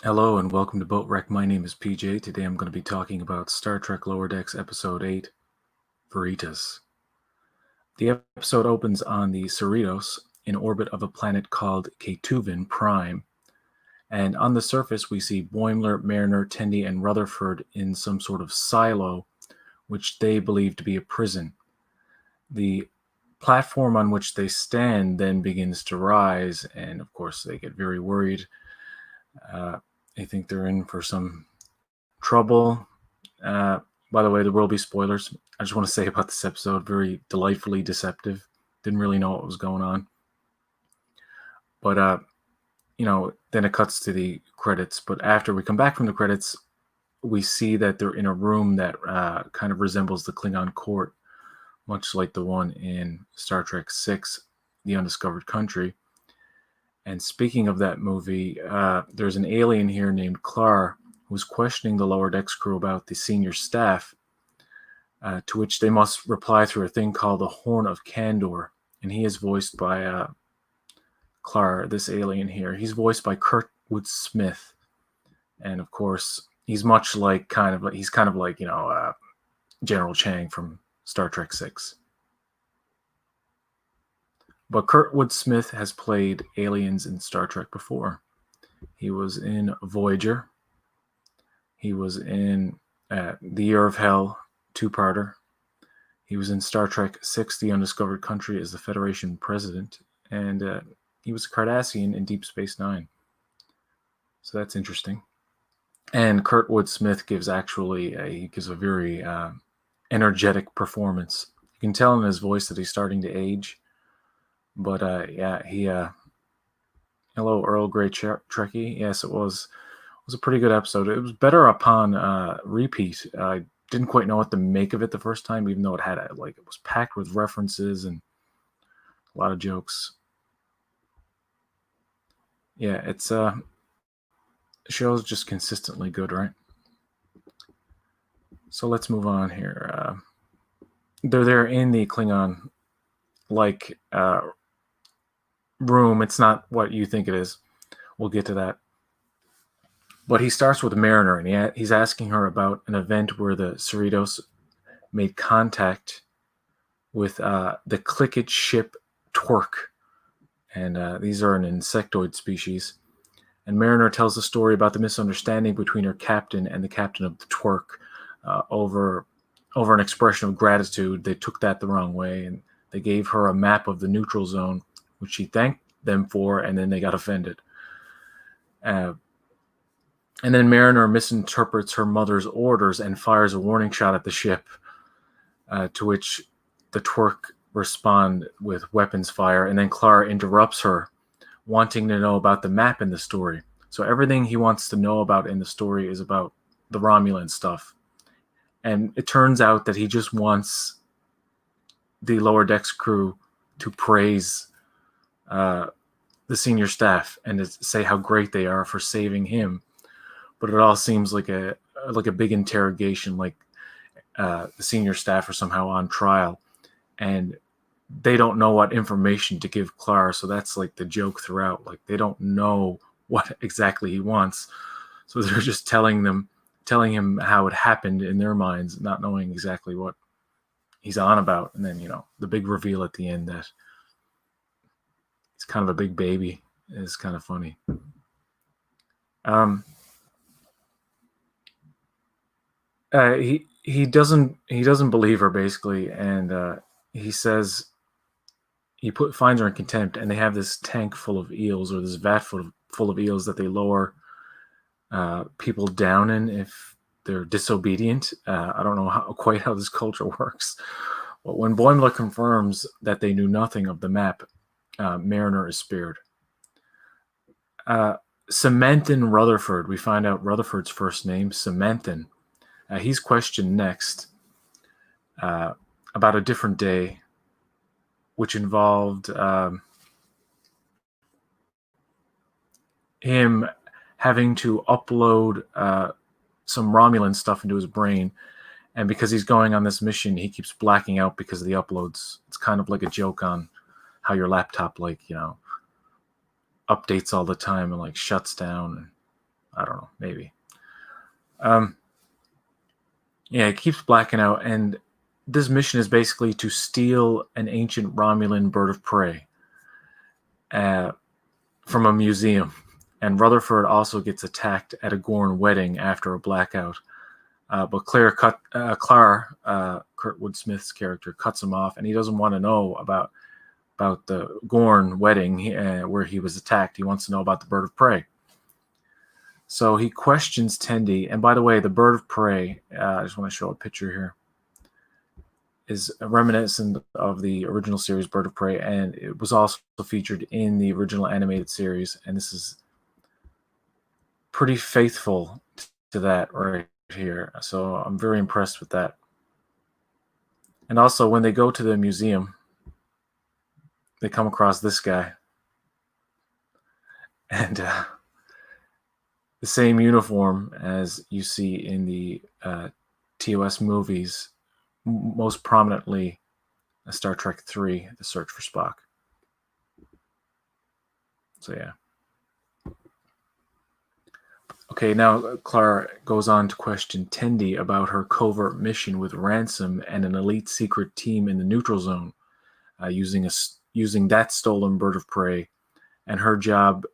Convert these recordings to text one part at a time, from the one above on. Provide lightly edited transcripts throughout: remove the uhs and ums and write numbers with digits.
Hello and welcome to Boat Wreck. My name is PJ. Today I'm going to be talking about Star Trek Lower Decks Episode 8, Veritas. The episode opens on the Cerritos in orbit of a planet called Ketuvin Prime. And on the surface we see Boimler, Mariner, Tendi, and Rutherford in some sort of silo, which they believe to be a prison. The platform on which they stand then begins to rise, and of course they get very worried. They think they're in for some trouble. By the way, there will be spoilers. I just want to say about this episode, very delightfully deceptive. Didn't really know what was going on. But, then it cuts to the credits. But after we come back from the credits, we see that they're in a room that kind of resembles the Klingon court, much like the one in Star Trek VI, The Undiscovered Country. And speaking of that movie, there's an alien here named Klar who's questioning the lower decks crew about the senior staff, to which they must reply through a thing called the Horn of Candor. And he is voiced by Klar, this alien here. He's voiced by Kurtwood Smith. And of course, he's much like General Chang from Star Trek 6. But Kurtwood Smith has played aliens in Star Trek before. He was in Voyager. He was in The Year of Hell, two-parter. He was in Star Trek VI, The Undiscovered Country as the Federation president. And he was a Cardassian in Deep Space Nine. So that's interesting. And Kurtwood Smith gives a very energetic performance. You can tell in his voice that he's starting to age. But hello, Earl Grey Trekkie. Yes, it was a pretty good episode. It was better upon repeat. I didn't quite know what to make of it the first time, even though it was packed with references and a lot of jokes. Yeah, it's the show's just consistently good, right? So let's move on here. They're there in the Klingon room. It's not what you think it is. We'll get to that. But he starts with Mariner, and he's asking her about an event where the Cerritos made contact with the Clickage ship Twerk. And these are an insectoid species. And Mariner tells the story about the misunderstanding between her captain and the captain of the Twerk over an expression of gratitude. They took that the wrong way, and they gave her a map of the neutral zone, which she thanked them for, and then they got offended. And then Mariner misinterprets her mother's orders and fires a warning shot at the ship, to which the Twerk respond with weapons fire, and then Clara interrupts her, wanting to know about the map in the story. So everything he wants to know about in the story is about the Romulan stuff. And it turns out that he just wants the Lower Decks crew to praise the senior staff and to say how great they are for saving him. But it all seems like a big interrogation, like the senior staff are somehow on trial, and they don't know what information to give Clara. So that's like the joke throughout. Like they don't know what exactly he wants, so they're just telling him how it happened in their minds, not knowing exactly what he's on about. And then the big reveal at the end that he's kind of a big baby is kind of funny. He doesn't believe her, basically, and he says he finds her in contempt, and they have this tank full of eels, or this vat full of eels that they lower people down in if they're disobedient. I don't know quite how this culture works, but when Boimler confirms that they knew nothing of the map, Mariner is spared. Cementin Rutherford, we find out Rutherford's first name, Cementin. He's questioned next about a different day, which involved him having to upload some Romulan stuff into his brain. And because he's going on this mission, he keeps blacking out because of the uploads. It's kind of like a joke on how your laptop, updates all the time and, shuts down. I don't know, maybe. Yeah, it keeps blacking out, and this mission is basically to steal an ancient Romulan bird of prey from a museum. And Rutherford also gets attacked at a Gorn wedding after a blackout. But Clara, Kurtwood Smith's character, cuts him off, and he doesn't want to know about the Gorn wedding where he was attacked. He wants to know about the bird of prey. So he questions Tendi. And by the way, the bird of prey, I just want to show a picture here, is reminiscent of the original series Bird of Prey, and it was also featured in the original animated series. And this is pretty faithful to that right here. So I'm very impressed with that. And also, when they go to the museum, they come across this guy. And the same uniform as you see in the TOS movies, most prominently Star Trek III, The Search for Spock. So yeah. Okay, now Clara goes on to question Tendi about her covert mission with Ransom and an elite secret team in the neutral zone, using that stolen bird of prey, and her job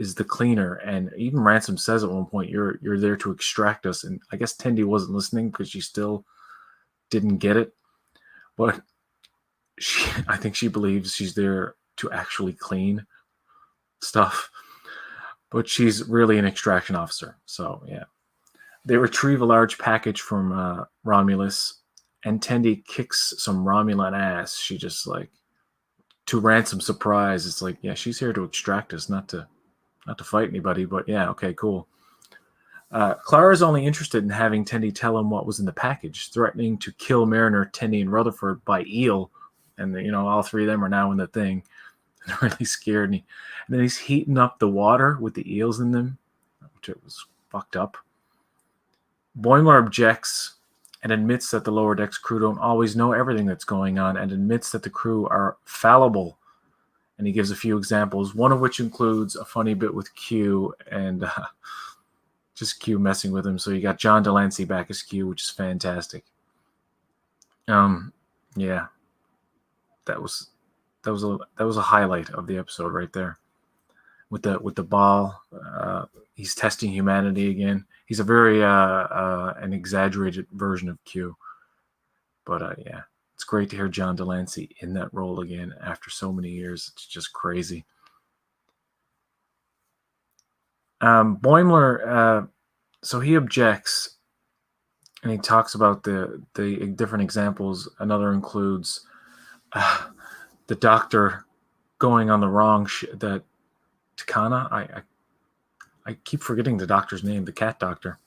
is the cleaner. And even Ransom says at one point, "You're there to extract us." And I guess Tendi wasn't listening because she still didn't get it, but I think she believes she's there to actually clean stuff. But she's really an extraction officer. So, yeah. They retrieve a large package from Romulus, and Tendi kicks some Romulan ass. She just, like, to Ransom's surprise, it's like, yeah, she's here to extract us, not to fight anybody. But, yeah, okay, cool. Clara's only interested in having Tendi tell him what was in the package, threatening to kill Mariner, Tendi, and Rutherford by eel. And, all three of them are now in the thing. They're really scared. And then he's heating up the water with the eels in them, which it was fucked up. Boimler objects and admits that the lower decks crew don't always know everything that's going on, and admits that the crew are fallible. And he gives a few examples, one of which includes a funny bit with Q and just Q messing with him. So you got John Delancey back as Q, which is fantastic. Yeah, that was a highlight of the episode right there. With the ball, he's testing humanity again. He's a very an exaggerated version of Q, but yeah, it's great to hear John Delancey in that role again after so many years. It's just crazy. Boimler, so he objects, and he talks about the different examples. Another includes the doctor going on the wrong that Takana. I keep forgetting the doctor's name, the cat doctor.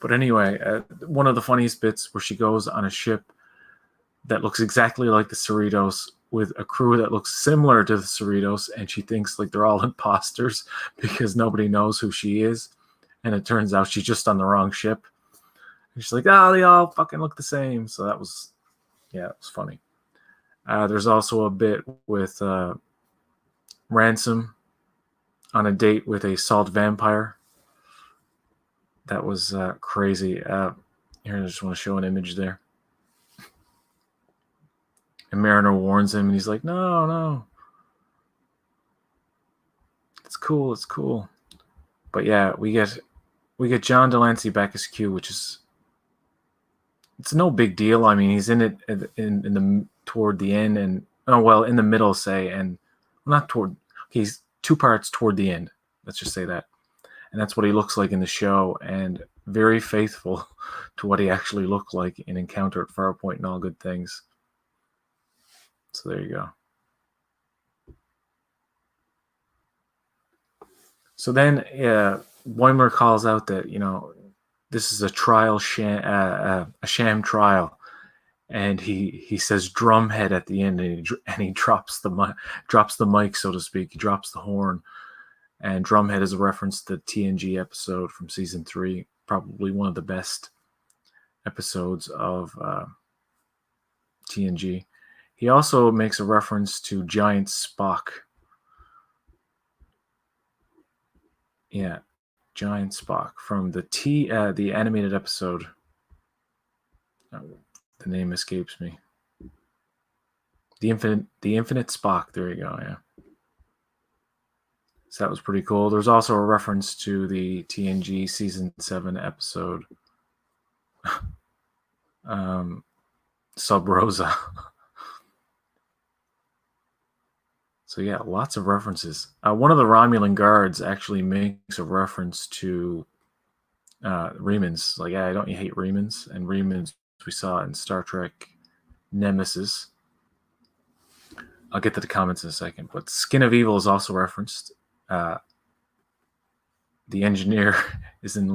But anyway, one of the funniest bits where she goes on a ship that looks exactly like the Cerritos with a crew that looks similar to the Cerritos, and she thinks like they're all imposters because nobody knows who she is. And it turns out she's just on the wrong ship. And she's like, they all fucking look the same. So that was, yeah, it was funny. There's also a bit with Ransom on a date with a salt vampire. That was crazy. Here, I just want to show an image there. And Mariner warns him, and he's like, no. It's cool. But yeah, we get John Delancey back as Q, which is, it's no big deal. I mean, he's in it in the toward the end, and in the middle, say, and not toward. He's 2 parts toward the end. Let's just say that, and that's what he looks like in the show, and very faithful to what he actually looked like in Encounter at Farpoint and All Good Things. So there you go. So then, Boimler calls out that this is a trial a sham trial, and he says drumhead at the end, and he drops the mic, so to speak. He drops the horn, and drumhead is a reference to the TNG episode from season 3, probably one of the best episodes of TNG. He also makes a reference to Giant Spock. Yeah. Giant Spock from the the animated episode. The name escapes me. The Infinite Spock. There you go. Yeah. So that was pretty cool. There's also a reference to the TNG season 7 episode Sub Rosa. So yeah, lots of references. One of the Romulan guards actually makes a reference to Remans. Like, yeah, don't you hate Remans? And Remans we saw in Star Trek Nemesis. I'll get to the comments in a second. But Skin of Evil is also referenced. The engineer is in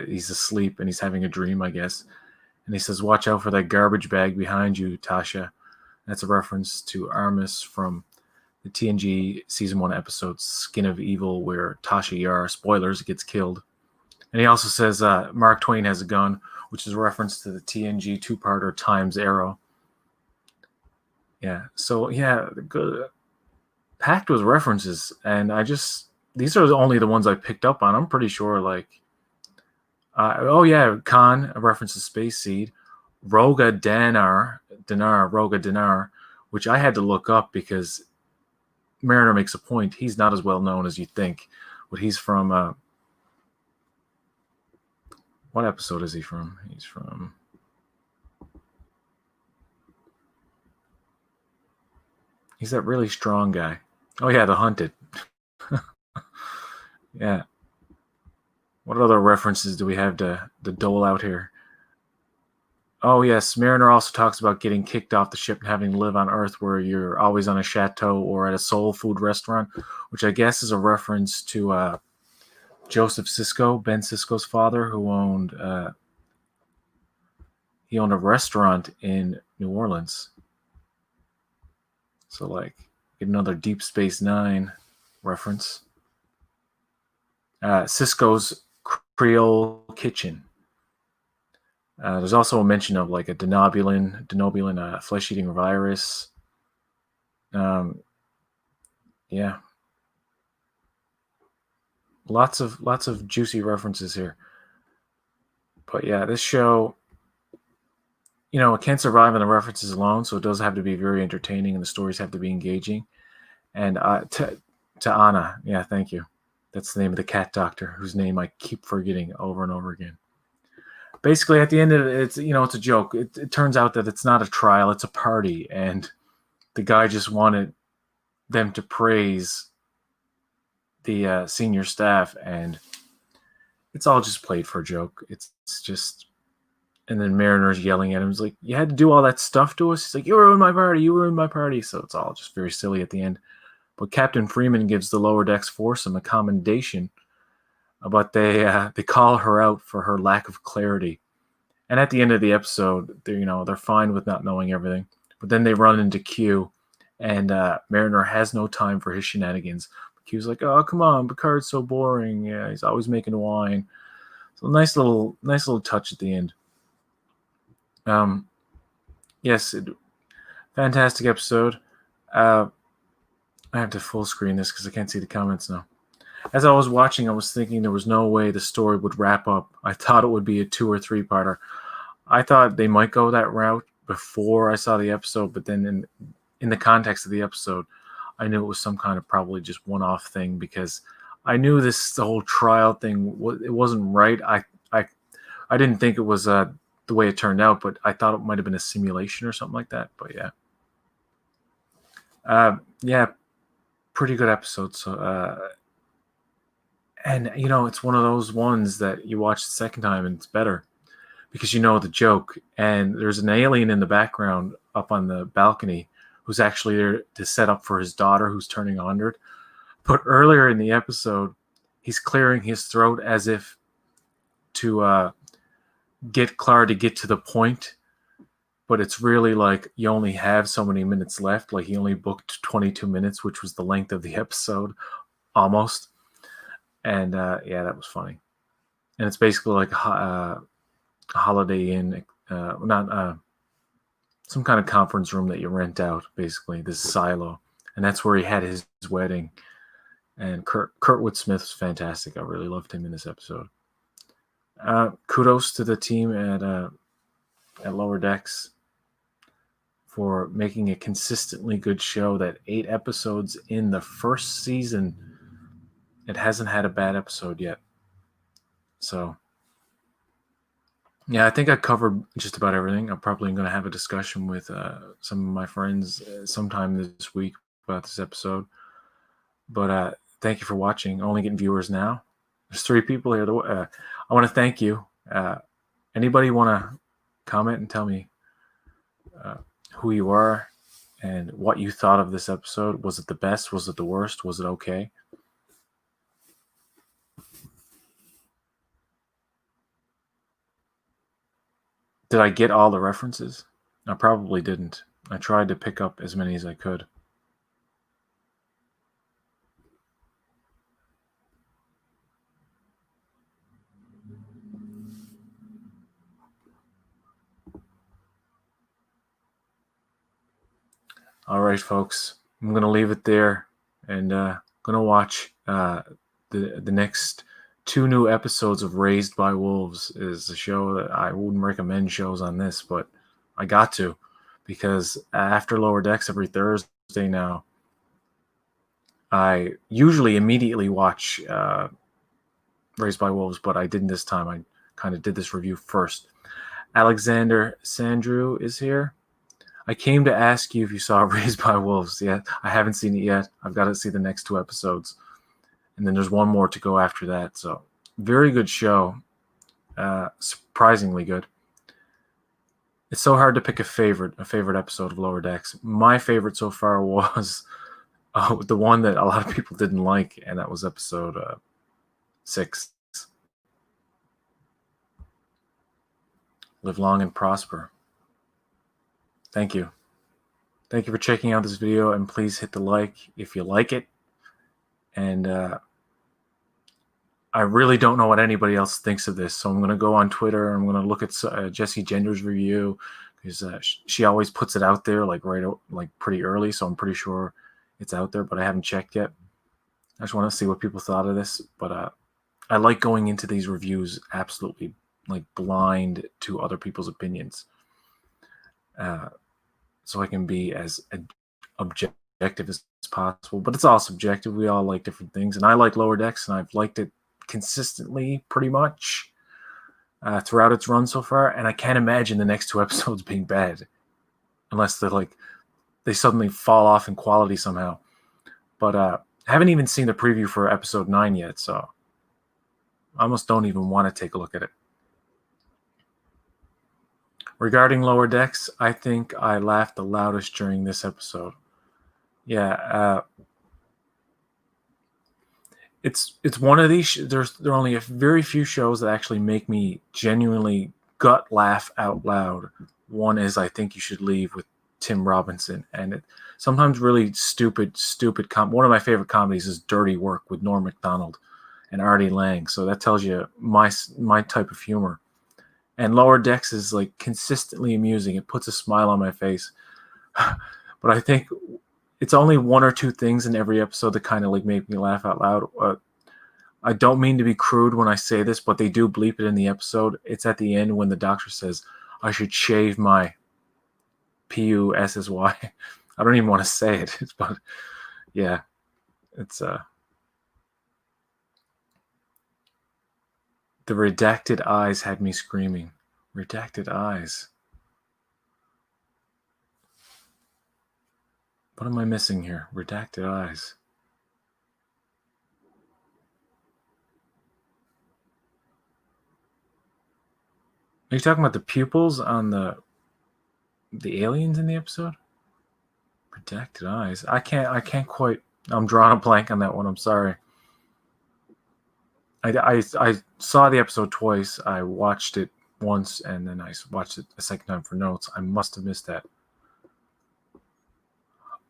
he's asleep and he's having a dream, I guess. And he says, "Watch out for that garbage bag behind you, Tasha." That's a reference to Armis from the TNG Season 1 episode Skin of Evil, where Tasha Yar, spoilers, gets killed. And he also says Mark Twain has a gun, which is a reference to the TNG two-parter Time's Arrow. Yeah, so yeah, good, packed with references. And these are only the ones I picked up on. I'm pretty sure, oh yeah, Khan, a reference to Space Seed. Roga Dinar, which I had to look up because Mariner makes a point. He's not as well known as you think. But he's from what episode is he from? He's that really strong guy. Oh yeah, The Hunted. Yeah. What other references do we have to dole out here? Oh yes, Mariner also talks about getting kicked off the ship and having to live on Earth where you're always on a chateau or at a soul food restaurant, which I guess is a reference to Joseph Sisko, Ben Sisko's father, who owned a restaurant in New Orleans. So get another Deep Space Nine reference. Sisko's Creole Kitchen. There's also a mention of a denobulin flesh-eating virus. Yeah, lots of juicy references here. But yeah, this show, it can't survive on the references alone, so it does have to be very entertaining, and the stories have to be engaging. And to Anna, yeah, thank you. That's the name of the cat doctor, whose name I keep forgetting over and over again. Basically, at the end of it, it's a joke. It turns out that it's not a trial; it's a party, and the guy just wanted them to praise the senior staff, and it's all just played for a joke. It's just, and then Mariner's yelling at him. He's like, "You had to do all that stuff to us." He's like, "You ruined my party. You ruined my party." So it's all just very silly at the end. But Captain Freeman gives the Lower Decks foursome a commendation, but they call her out for her lack of clarity. And at the end of the episode, they're fine with not knowing everything. But then they run into Q, and Mariner has no time for his shenanigans. Q's like, "Oh, come on, Picard's so boring. Yeah, he's always making wine." So nice little touch at the end. Yes, fantastic episode. I have to full screen this because I can't see the comments now. As I was watching, I was thinking there was no way the story would wrap up. I thought it would be a 2 or 3-parter. I thought they might go that route before I saw the episode, but then in the context of the episode, I knew it was some kind of probably just one-off thing, because I knew the whole trial thing, it wasn't right. I didn't think it was the way it turned out, but I thought it might have been a simulation or something like that. But yeah, pretty good episode. So and it's one of those ones that you watch the second time and it's better because you know the joke, and there's an alien in the background up on the balcony who's actually there to set up for his daughter who's turning 100. But earlier in the episode, he's clearing his throat as if to get Clara to get to the point, but it's really you only have so many minutes left. He only booked 22 minutes, which was the length of the episode, almost. And yeah, that was funny. And it's basically a Holiday Inn, not some kind of conference room that you rent out, basically, this silo. And that's where he had his wedding. And Kurtwood Smith was fantastic. I really loved him in this episode. Kudos to the team at Lower Decks for making a consistently good show. That 8 episodes in the first season, it hasn't had a bad episode yet. So, yeah, I think I covered just about everything. I'm probably going to have a discussion with some of my friends sometime this week about this episode. But thank you for watching. Only getting viewers now. There's 3 people here. I want to thank you. Anybody want to comment and tell me who you are and what you thought of this episode? Was it the best? Was it the worst? Was it okay? Did I get all the references? I probably didn't. I tried to pick up as many as I could. All right, folks. I'm going to leave it there and going to watch the next 2 new episodes of Raised by Wolves. Is a show that I wouldn't recommend shows on this, but I got to, because after Lower Decks every Thursday now, I usually immediately watch Raised by Wolves, but I didn't this time. I kind of did this review first. Alexander Sandrew is here. I came to ask you if you saw Raised by Wolves yet. I haven't seen it yet. I've got to see the next 2 episodes. And then there's one more to go after that. So, very good show. Surprisingly good. It's so hard to pick a favorite episode of Lower Decks. My favorite so far was the one that a lot of people didn't like, and that was episode 6. Live long and prosper. Thank you. Thank you for checking out this video, and please hit the like if you like it. And I really don't know what anybody else thinks of this, so I'm going to go on Twitter. I'm going to look at Jessie Gender's review, because she always puts it out there like pretty early, so I'm pretty sure it's out there, but I haven't checked yet. I just want to see what people thought of this. But I like going into these reviews absolutely like blind to other people's opinions, so I can be as objective as possible. But it's all subjective. We all like different things, and I like Lower Decks, and I've liked it consistently pretty much throughout its run so far, and I can't imagine the next 2 episodes being bad unless they suddenly fall off in quality somehow. But I haven't even seen the preview for episode 9 yet, so I almost don't even want to take a look at it. Regarding Lower Decks, I think I laughed the loudest during this episode. Yeah, it's one of these. There are only a very few shows that actually make me genuinely gut laugh out loud. One is I Think You Should Leave with Tim Robinson, and sometimes really stupid. One of my favorite comedies is Dirty Work with Norm Macdonald and Artie Lang. So that tells you my type of humor. And Lower Decks is like consistently amusing. It puts a smile on my face. But I think it's only 1 or 2 things in every episode that kind of like make me laugh out loud. I don't mean to be crude when I say this, but they do bleep it in the episode. It's at the end when the doctor says, I should shave my P-U-S-S-Y. I don't even want to say it, but yeah, it's the redacted eyes had me screaming. Redacted eyes. What am I missing here? Redacted eyes. Are you talking about the pupils on the aliens in the episode? Redacted eyes. I can't quite. I'm drawing a blank on that one. I'm sorry. I saw the episode twice. I watched it once, and then I watched it a second time for notes. I must have missed that.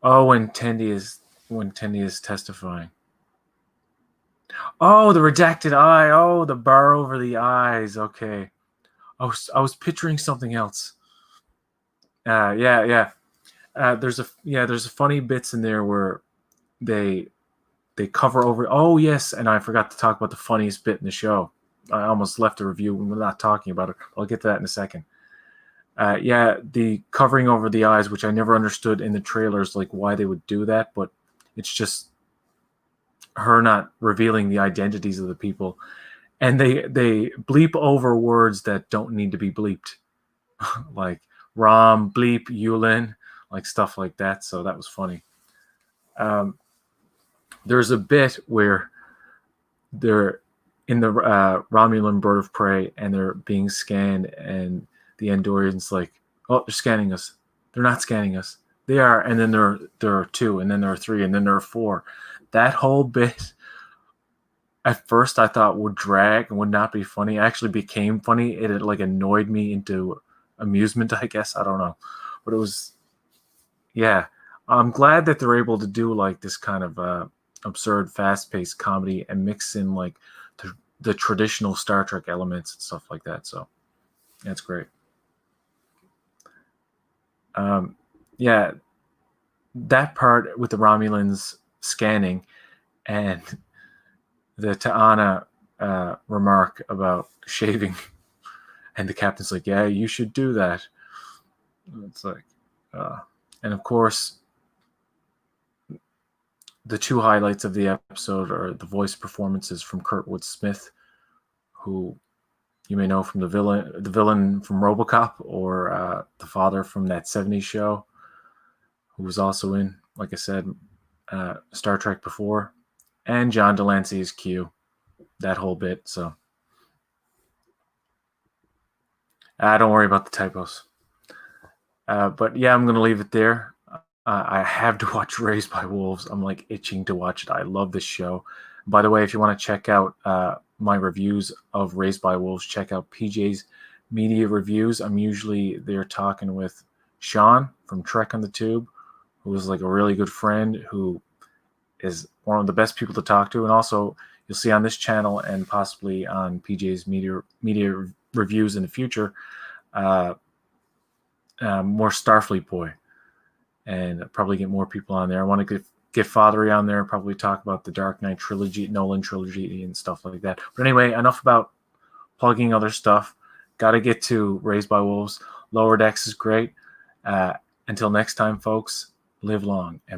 Oh, when Tendi is testifying. Oh, the redacted eye. Oh, the bar over the eyes. Okay. I was picturing something else. Yeah. There's a funny bits in there where they they cover over. Oh yes, and I forgot to talk about the funniest bit in the show. I almost left a review when we're not talking about it. I'll get to that in a second. Yeah, the covering over the eyes, which I never understood in the trailers, like why they would do that, but it's just her not revealing the identities of the people, and they bleep over words that don't need to be bleeped, like Rom, bleep, Yulin, like stuff like that. So that was funny. There's a bit where they're in the Romulan bird of prey and they're being scanned, and the Andorians like, oh, they're scanning us. They're not scanning us. They are, and then there are two, and then there are three, and then there are four. That whole bit, at first I thought would drag and would not be funny. It actually became funny. It like annoyed me into amusement, I guess. I don't know, but it was, yeah. I'm glad that they're able to do like this kind of absurd, fast-paced comedy and mix in like the traditional Star Trek elements and stuff like that. So that's great. Yeah, that part with the Romulans scanning and the Ta'ana remark about shaving, and the captain's like, "Yeah, you should do that." It's like, and of course, the two highlights of the episode are the voice performances from Kurtwood Smith, who you may know from the villain from RoboCop, or the father from that '70s show, who was also in, like I said, Star Trek before, and John Delancey's Q, that whole bit. So don't worry about the typos. But yeah, I'm gonna leave it there. I have to watch Raised by Wolves. I'm like itching to watch it. I love this show. By the way, if you want to check out my reviews of Raised by Wolves, check out PJ's Media Reviews. I'm usually there talking with Sean from Trek on the Tube, who is like a really good friend, who is one of the best people to talk to. And also, you'll see on this channel and possibly on PJ's Media Reviews in the future, more Starfleet Boy, and probably get more people on there. I want to get Fathery on there, probably talk about the Dark Knight trilogy, Nolan trilogy, and stuff like that. But anyway, enough about plugging other stuff. Got to get to Raised by Wolves. Lower Decks is great. Until next time, folks, live long and